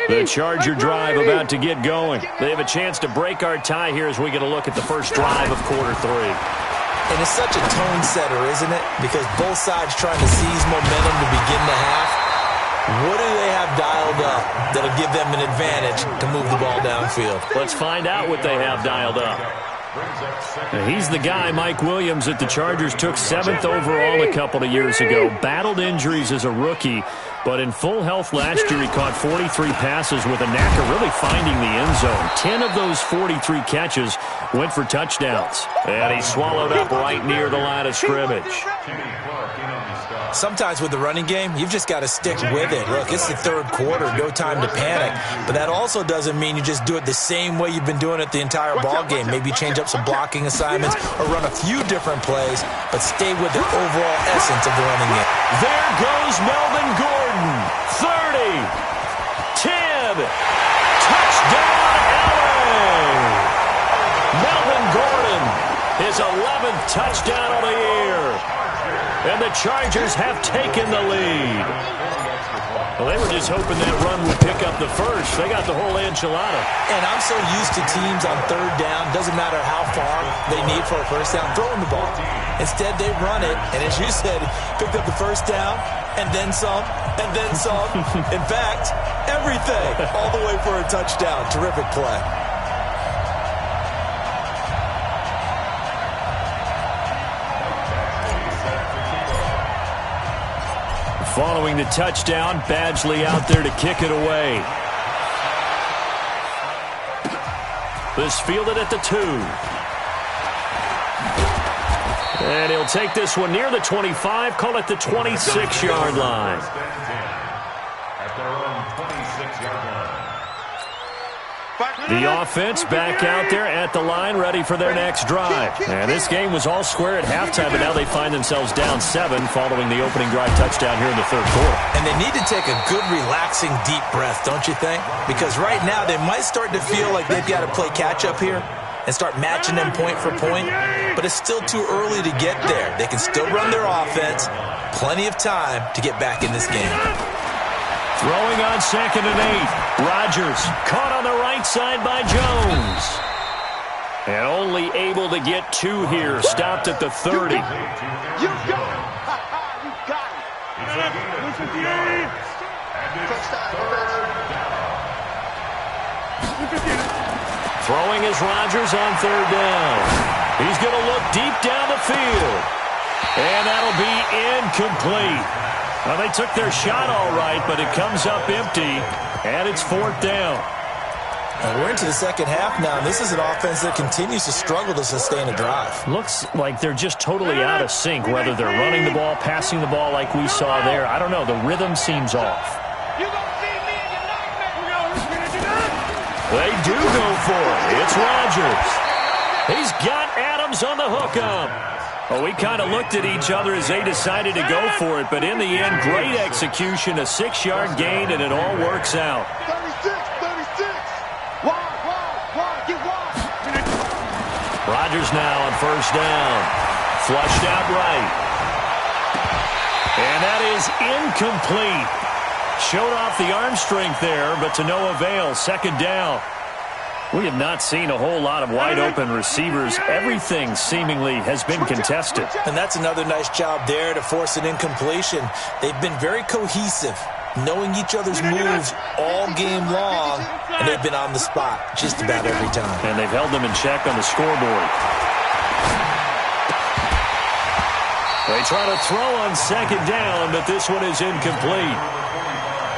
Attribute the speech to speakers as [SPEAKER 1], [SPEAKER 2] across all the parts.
[SPEAKER 1] The Charger drive about to get going. They have a chance to break our tie here as we get a look at the first drive of quarter 3.
[SPEAKER 2] And it's such a tone setter, isn't it? Because both sides trying to seize momentum to begin the half. What do they have dialed up that'll give them an advantage to move the ball downfield?
[SPEAKER 1] Let's find out what they have dialed up. He's the guy, Mike Williams, that the Chargers took 7th overall a couple of years ago. Battled injuries as a rookie, but in full health last year, he caught 43 passes with a knack of really finding the end zone. 10 of those 43 catches went for touchdowns. And he swallowed up right near the line of scrimmage.
[SPEAKER 2] Sometimes with the running game, you've just got to stick with it. Look, it's the third quarter, no time to panic. But that also doesn't mean you just do it the same way you've been doing it the entire ball game. Maybe change up some blocking assignments or run a few different plays, but stay with the overall essence of the running game.
[SPEAKER 1] There goes Melvin Gordon. 30. 10. Touchdown, LA. Melvin Gordon, his 11th touchdown of the year. And the Chargers have taken the lead. Well, they were just hoping that run would pick up the first. They got the whole enchilada.
[SPEAKER 2] And I'm so used to teams on third down, doesn't matter how far they need for a first down, throwing the ball. Instead, they run it, and as you said, picked up the first down, and then some, and then some. In fact, everything, all the way for a touchdown. Terrific play.
[SPEAKER 1] Following the touchdown, Badgley out there to kick it away. This fielded at the 2. And he'll take this one near the 25, call it the 26-yard line. The offense back out there at the line, ready for their next drive. And this game was all square at halftime, but now they find themselves down 7 following the opening drive touchdown here in the third quarter.
[SPEAKER 2] And they need to take a good, relaxing, deep breath, don't you think? Because right now they might start to feel like they've got to play catch-up here and start matching them point for point, but it's still too early to get there. They can still run their offense. Plenty of time to get back in this game.
[SPEAKER 1] Throwing on 2nd and 8. Rodgers caught on the right side by Jones. And only able to get 2 here. Stopped at the 30.
[SPEAKER 3] You got it. You got it.
[SPEAKER 1] Throwing is Rodgers on 3rd down. He's going to look deep down the field. And that'll be incomplete. Well, they took their shot all right, but it comes up empty, and it's 4th down.
[SPEAKER 2] And we're into the second half now, and this is an offense that continues to struggle to sustain a drive.
[SPEAKER 1] Looks like they're just totally out of sync, whether they're running the ball, passing the ball like we saw there. I don't know. The rhythm seems off. They do go for it. It's Rodgers. He's got Adams on the hookup. Well, we kind of looked at each other as they decided to go for it, but in the end, great execution, a 6-yard gain, and it all works out.
[SPEAKER 3] 36. Get wide.
[SPEAKER 1] Rodgers now on 1st down. Flushed out right. And that is incomplete. Showed off the arm strength there, but to no avail. 2nd down. We have not seen a whole lot of wide-open receivers. Everything seemingly has been contested.
[SPEAKER 2] And that's another nice job there to force an incompletion. They've been very cohesive, knowing each other's moves all game long, and they've been on the spot just about every time.
[SPEAKER 1] And they've held them in check on the scoreboard. They try to throw on 2nd down, but this one is incomplete.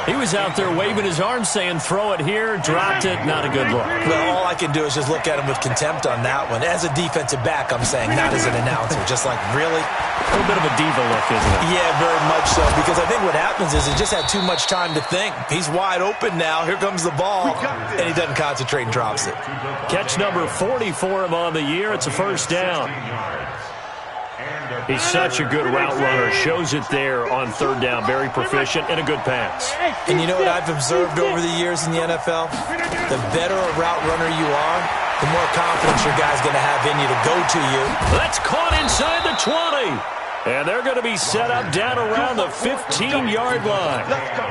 [SPEAKER 1] He was out there waving his arms saying, throw it here, dropped it, not a good look.
[SPEAKER 2] Well, all I can do is just look at him with contempt on that one. As a defensive back, I'm saying, not as an announcer. Just like, really?
[SPEAKER 1] A little bit of a diva look, isn't it?
[SPEAKER 2] Yeah, very much so. Because I think what happens is he just had too much time to think. He's wide open now. Here comes the ball. And he doesn't concentrate and drops it.
[SPEAKER 1] Catch number 40 for him on the year. It's a 1st down. He's such a good route runner. Shows it there on 3rd down. Very proficient and a good pass.
[SPEAKER 2] And you know what I've observed over the years in the NFL? The better a route runner you are, the more confidence your guy's going to have in you to go to you.
[SPEAKER 1] That's caught inside the 20. And they're going to be set up down around the 15-yard line.
[SPEAKER 3] Let's go.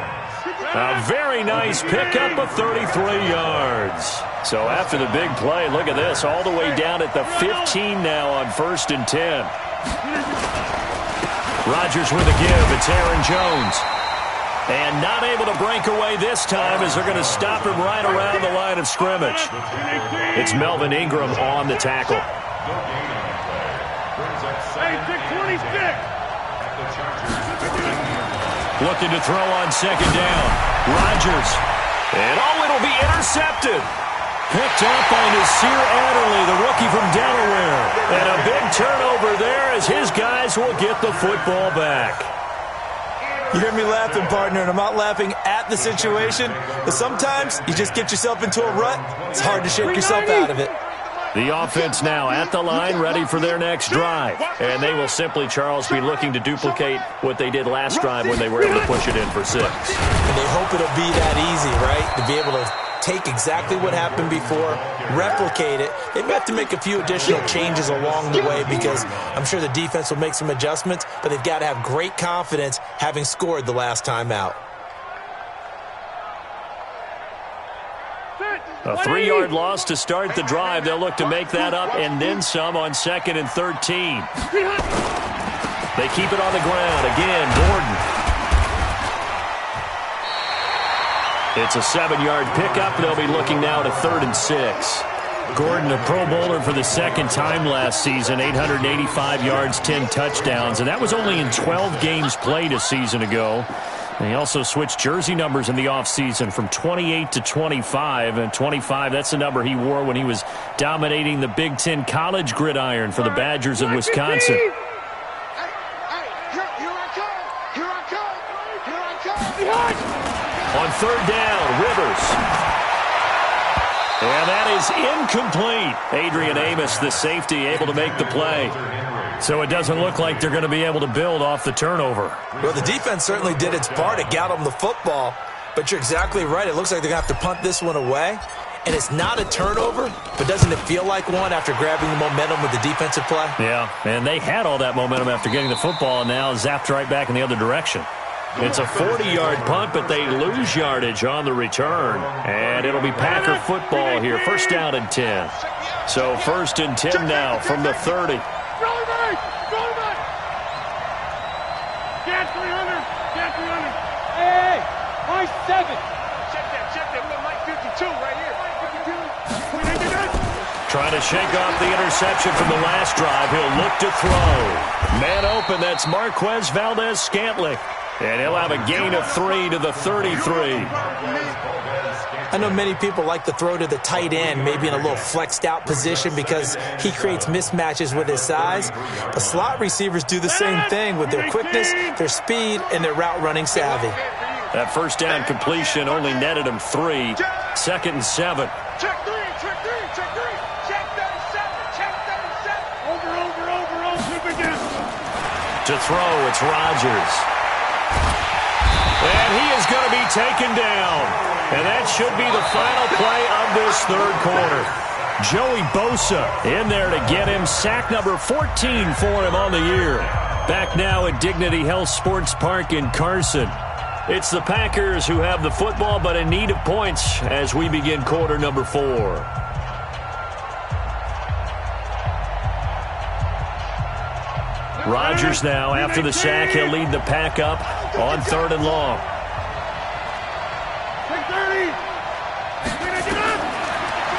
[SPEAKER 1] A very nice pickup of 33 yards. So after the big play, look at this, all the way down at the 15 now on 1st and 10. Rodgers with a give. It's Aaron Jones. And not able to break away this time as they're going to stop him right around the line of scrimmage. It's Melvin Ingram on the tackle. Looking to throw on 2nd down. Rodgers. And it'll be intercepted. Picked up by Nasir Adderley, the rookie from Delaware. And a big turnover there as his guys will get the football back.
[SPEAKER 2] You hear me laughing, partner, and I'm not laughing at the situation. But sometimes you just get yourself into a rut. It's hard to shake yourself out of it.
[SPEAKER 1] The offense now at the line, ready for their next drive. And they will simply, Charles, be looking to duplicate what they did last drive when they were able to push it in for 6.
[SPEAKER 2] And they hope it'll be that easy, right? To be able to take exactly what happened before, replicate it. They may have to make a few additional changes along the way because I'm sure the defense will make some adjustments, but they've got to have great confidence having scored the last time out.
[SPEAKER 1] A 3-yard loss to start the drive. They'll look to make that up and then some on 2nd and 13. They keep it on the ground. Again, Gordon. It's a 7-yard pickup. They'll be looking now to 3rd and 6. Gordon, a Pro Bowler for the 2nd time last season, 885 yards, 10 touchdowns, and that was only in 12 games played a season ago. And he also switched jersey numbers in the offseason from 28 to 25. And 25, that's the number he wore when he was dominating the Big Ten college gridiron for the Badgers of Wisconsin.
[SPEAKER 3] Here I come.
[SPEAKER 1] On 3rd down, Rivers. And that is incomplete. Adrian Amos, the safety, able to make the play. So it doesn't look like they're going to be able to build off the turnover.
[SPEAKER 2] Well, the defense certainly did its part to get them the football. But you're exactly right. It looks like they're going to have to punt this one away. And it's not a turnover, but doesn't it feel like one after grabbing the momentum with the defensive play?
[SPEAKER 1] Yeah, and they had all that momentum after getting the football and now zapped right back in the other direction. It's a 40-yard punt, but they lose yardage on the return. And it'll be Packer football here. 1st down and 10. So 1st and 10 now from the 30.
[SPEAKER 3] Get 300. Hey, my 7. Check that. We got Mike 52 right here. Mike 52.
[SPEAKER 1] Trying to shake off the interception from the last drive. He'll look to throw. Man open, that's Marquez Valdez-Scantling. And he'll have a gain of 3 to the 33.
[SPEAKER 2] I know many people like to throw to the tight end, maybe in a little flexed out position because he creates mismatches with his size. But slot receivers do the same thing with their quickness, their speed, and their route running savvy.
[SPEAKER 1] That 1st down completion only netted him 3. 2nd and 7.
[SPEAKER 3] Check 3. Check 37. Over. Flip again.
[SPEAKER 1] To throw, it's Rodgers. And he is going to be taken down. And that should be the final play of this 3rd quarter. Joey Bosa in there to get him. Sack number 14 for him on the year. Back now at Dignity Health Sports Park in Carson. It's the Packers who have the football, but in need of points as we begin quarter number 4. Rodgers now, after the sack, he'll lead the pack up on 3rd and long.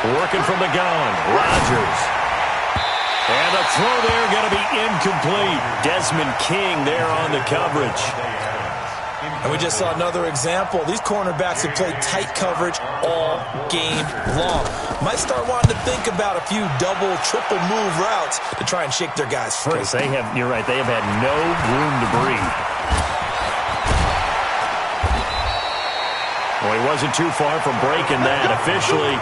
[SPEAKER 1] Working from the gun, Rodgers. And the throw there going to be incomplete. Desmond King there on the coverage.
[SPEAKER 2] And we just saw another example. These cornerbacks have played tight coverage all game long. Might start wanting to think about a few double, triple move routes to try and shake their guys free.
[SPEAKER 1] They have, you're right, they have had no room to breathe. Well, he wasn't too far from breaking that. Officially,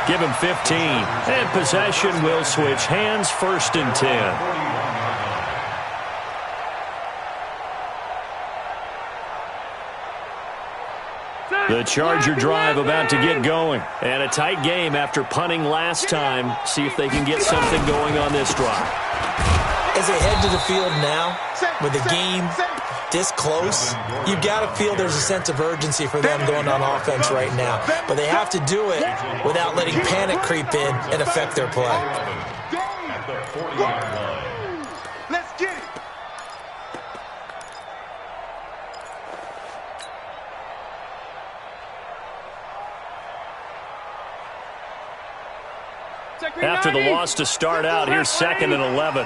[SPEAKER 1] give him 15. And possession will switch hands. 1st and 10. The Charger drive about to get going. And a tight game after punting last time. See if they can get something going on this drive.
[SPEAKER 2] As they head to the field now, with the game this close, you've got to feel there's a sense of urgency for them going on offense right now. But they have to do it without letting panic creep in and affect their play.
[SPEAKER 3] Let's get it.
[SPEAKER 1] After the loss to start out, here's 2nd and 11.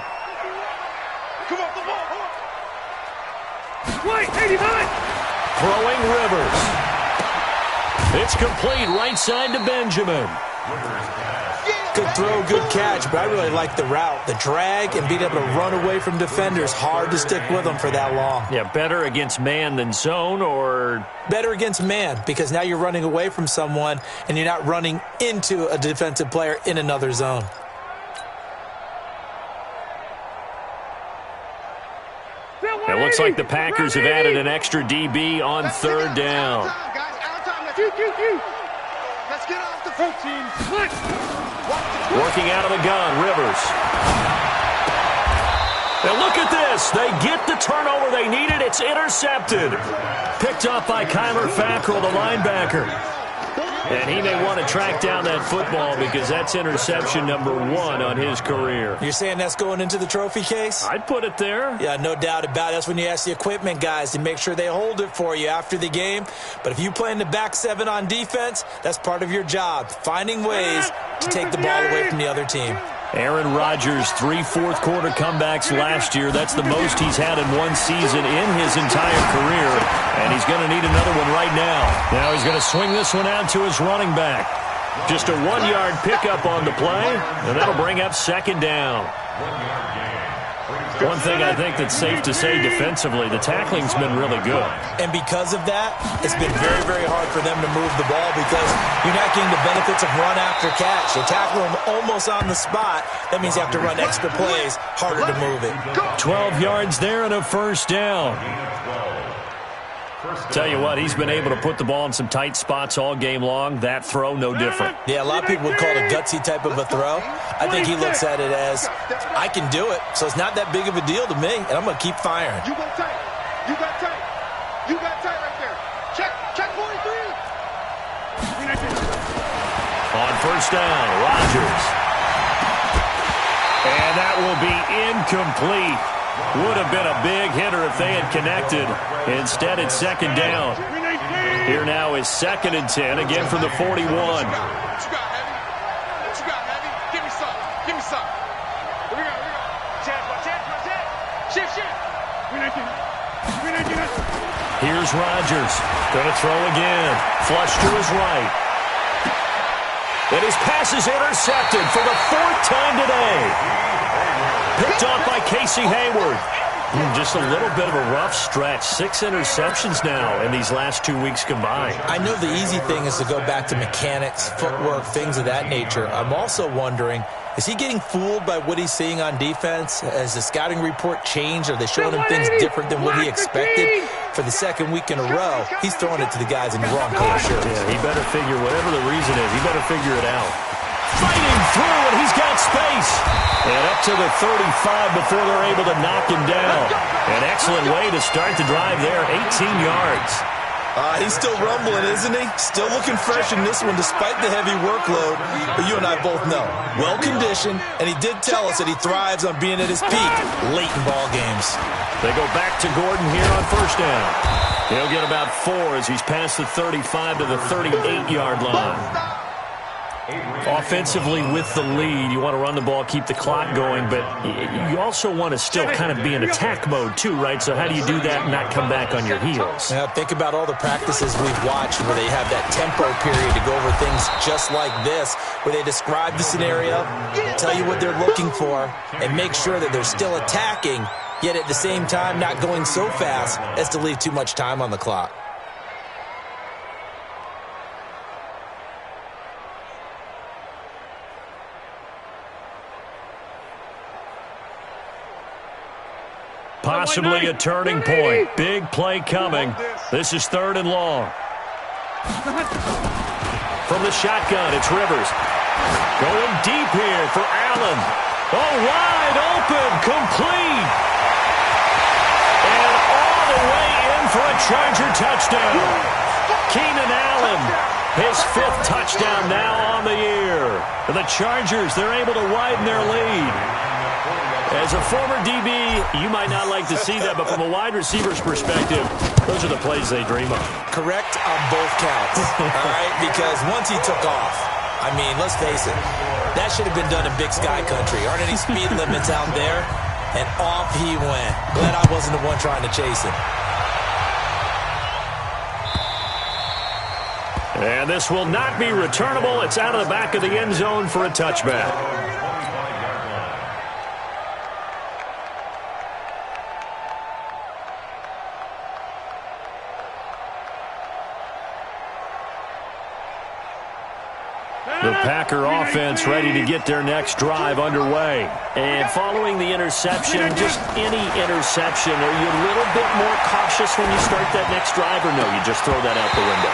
[SPEAKER 3] Come on, come on. Wait, 89.
[SPEAKER 1] Throwing Rivers. It's complete right side to Benjamin.
[SPEAKER 2] Good throw, good catch, but I really like the route. The drag and being able to run away from defenders, hard to stick with them for that long.
[SPEAKER 1] Yeah, better against man than zone, or?
[SPEAKER 2] Better against man, because now you're running away from someone and you're not running into a defensive player in another zone.
[SPEAKER 1] It looks like the Packers have added an extra DB on 3rd down.
[SPEAKER 3] Let's get off the 14.
[SPEAKER 1] Working out of the gun, Rivers. Now look at this. They get the turnover they needed. It's intercepted. Picked up by Kyler Fackrell, the linebacker. And he may want to track down that football because that's interception number 1 on his career.
[SPEAKER 2] You're saying that's going into the trophy case?
[SPEAKER 1] I'd put it there.
[SPEAKER 2] Yeah, no doubt about it. That's when you ask the equipment guys to make sure they hold it for you after the game. But if you play in the back 7 on defense, that's part of your job, finding ways to take the ball away from the other team.
[SPEAKER 1] Aaron Rodgers, 3 fourth-quarter comebacks last year. That's the most he's had in one season in his entire career. And he's going to need another one right now. Now he's going to swing this one out to his running back. Just a 1-yard pickup on the play, and that'll bring up 2nd down. One thing I think that's safe to say defensively, the tackling's been really good.
[SPEAKER 2] And because of that, it's been very, very hard for them to move the ball because you're not getting the benefits of run after catch. You tackle them almost on the spot. That means you have to run extra plays, harder to move it.
[SPEAKER 1] 12 yards there and a 1st down. Tell you what, he's been able to put the ball in some tight spots all game long. That throw, no different.
[SPEAKER 2] Yeah, a lot of people would call it a gutsy type of a throw. I think he looks at it as, I can do it, so it's not that big of a deal to me, and I'm going to keep firing.
[SPEAKER 3] You got tight. You got tight. You got tight right there. Check 43.
[SPEAKER 1] On 1st down, Rodgers. And that will be incomplete. Would have been a big hitter if they had connected. Instead, it's 2nd down. Here now is 2nd and 10, again from the 41.
[SPEAKER 3] What you got, Heavy? What you got, Heavy? Give me some. Give me some. Here we go. Chance. Shift.
[SPEAKER 1] Here's Rodgers. Going to throw again. Flush to his right. And his pass is intercepted for the 4th time today. Picked off by Casey Hayward. Just a little bit of a rough stretch. 6 interceptions now in these last 2 weeks combined.
[SPEAKER 2] I know the easy thing is to go back to mechanics, footwork, things of that nature. I'm also wondering, is he getting fooled by what he's seeing on defense? Has the scouting report changed? Are they showing him things different than what he expected? For the 2nd week in a row, he's throwing it to the guys in the wrong color shirts.
[SPEAKER 1] Yeah, he better figure, whatever the reason is, he better figure it out. Fighting through, and he's got space. And up to the 35 before they're able to knock him down. An excellent way to start the drive there, 18 yards.
[SPEAKER 2] He's still rumbling, isn't he? Still looking fresh in this one despite the heavy workload. But you and I both know, well-conditioned, and he did tell us that he thrives on being at his peak late in ball games.
[SPEAKER 1] They go back to Gordon here on 1st down. He'll get about 4 as he's past the 35 to the 38-yard line. Offensively with the lead, you want to run the ball, keep the clock going, but you also want to still kind of be in attack mode too, right? So how do you do that and not come back on your heels?
[SPEAKER 2] Now, think about all the practices we've watched where they have that tempo period to go over things just like this, where they describe the scenario, tell you what they're looking for, and make sure that they're still attacking, yet at the same time not going so fast as to leave too much time on the clock.
[SPEAKER 1] Possibly a turning point. Big play coming. This is 3rd and long. From the shotgun, it's Rivers. Going deep here for Allen. Oh, wide open, complete. And off the way in for a Charger touchdown. Keenan Allen, his 5th touchdown now on the year. And the Chargers, they're able to widen their lead. As a former DB, you might not like to see that, but from a wide receiver's perspective, those are the plays they dream of.
[SPEAKER 2] Correct on both counts, all right? Because once he took off, I mean, let's face it, that should have been done in Big Sky country. Aren't any speed limits out there? And off he went. Glad I wasn't the one trying to chase him.
[SPEAKER 1] And this will not be returnable. It's out of the back of the end zone for a touchback. The Packer offense ready to get their next drive underway. And following the interception, just any interception, are you a little bit more cautious when you start that next drive, or no, you just throw that out the window?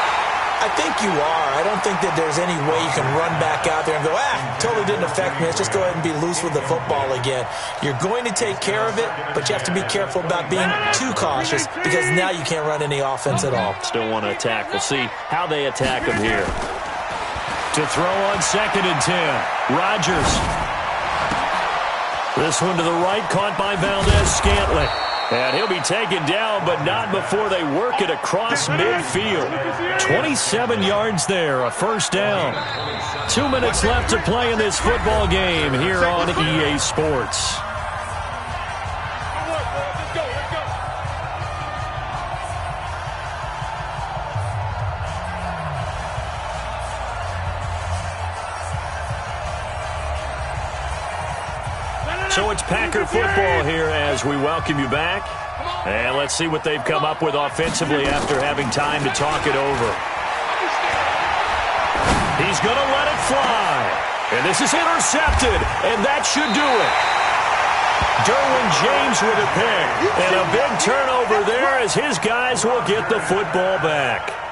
[SPEAKER 2] I think you are. I don't think that there's any way you can run back out there and go, totally didn't affect me. Let's just go ahead and be loose with the football again. You're going to take care of it, but you have to be careful about being too cautious because now you can't run any offense at all.
[SPEAKER 1] Still want to attack. We'll see how they attack them here. To throw on 2nd and 10. Rodgers. This one to the right, caught by Valdez-Scantling. And he'll be taken down, but not before they work it across midfield. 27 yards there, a first down. 2 minutes left to play in this football game here on EA Sports. So it's Packer football here as we welcome you back. And let's see what they've come up with offensively after having time to talk it over. He's going to let it fly. And this is intercepted, and that should do it. Derwin James with a pick. And a big turnover there as his guys will get the football back.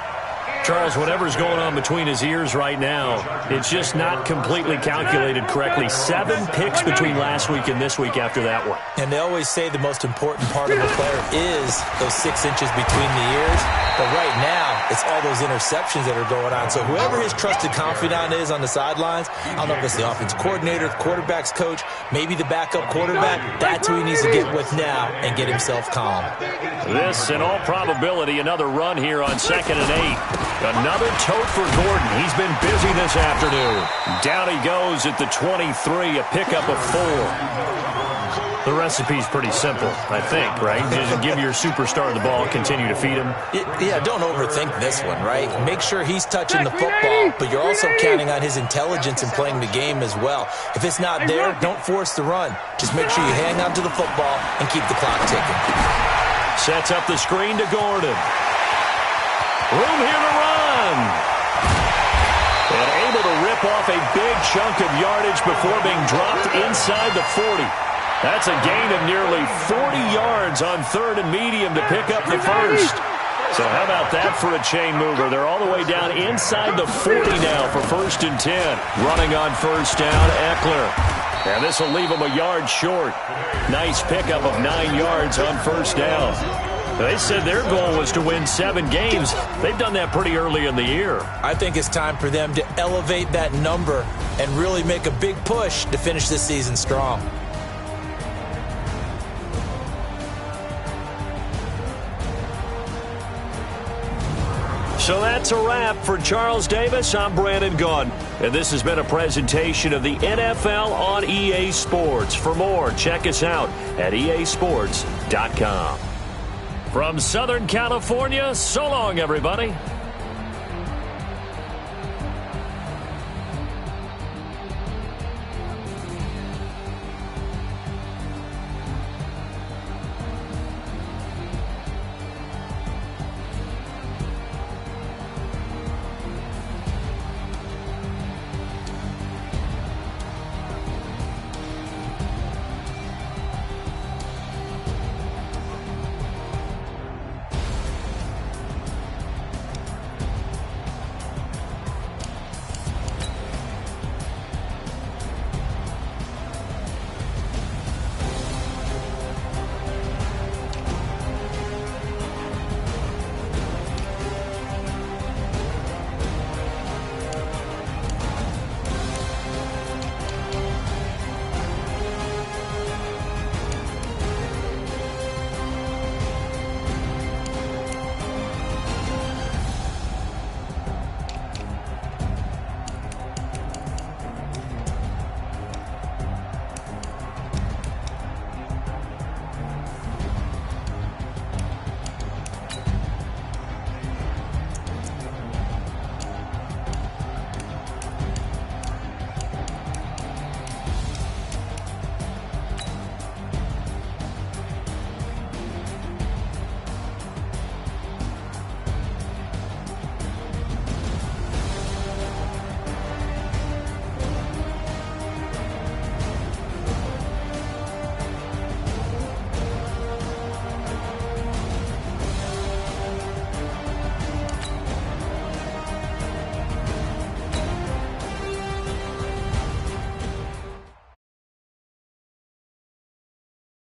[SPEAKER 1] Charles, whatever's going on between his ears right now, it's just not completely calculated correctly. 7 picks between last week and this week after that one.
[SPEAKER 2] And they always say the most important part of a player is those 6 inches between the ears. But right now, it's all those interceptions that are going on. So whoever his trusted confidant is on the sidelines, I don't know if it's the offense coordinator, the quarterback's coach, maybe the backup quarterback, that's who he needs to get with now and get himself calm.
[SPEAKER 1] This, in all probability, another run here on 2nd and 8. Another tote for Gordon. He's been busy this afternoon. Down he goes at the 23, a pickup of 4. The recipe's pretty simple, I think, right? Just give your superstar the ball, continue to feed him.
[SPEAKER 2] Yeah, don't overthink this one, right? Make sure he's touching the football, but you're also counting on his intelligence in playing the game as well. If it's not there, don't force the run. Just make sure you hang on to the football and keep the clock ticking.
[SPEAKER 1] Sets up the screen to Gordon. Room here to run. And able to rip off a big chunk of yardage before being dropped inside the 40. That's a gain of nearly 40 yards on 3rd and medium to pick up the first. So how about that for a chain mover? They're all the way down inside the 40 now for 1st and 10. Running on 1st down, Eckler. And this will leave him a yard short. Nice pickup of 9 yards on 1st down. They said their goal was to win 7 games. They've done that pretty early in the year.
[SPEAKER 2] I think it's time for them to elevate that number and really make a big push to finish this season strong.
[SPEAKER 1] So that's a wrap for Charles Davis. I'm Brandon Gunn. And this has been a presentation of the NFL on EA Sports. For more, check us out at easports.com. From Southern California, so long, everybody.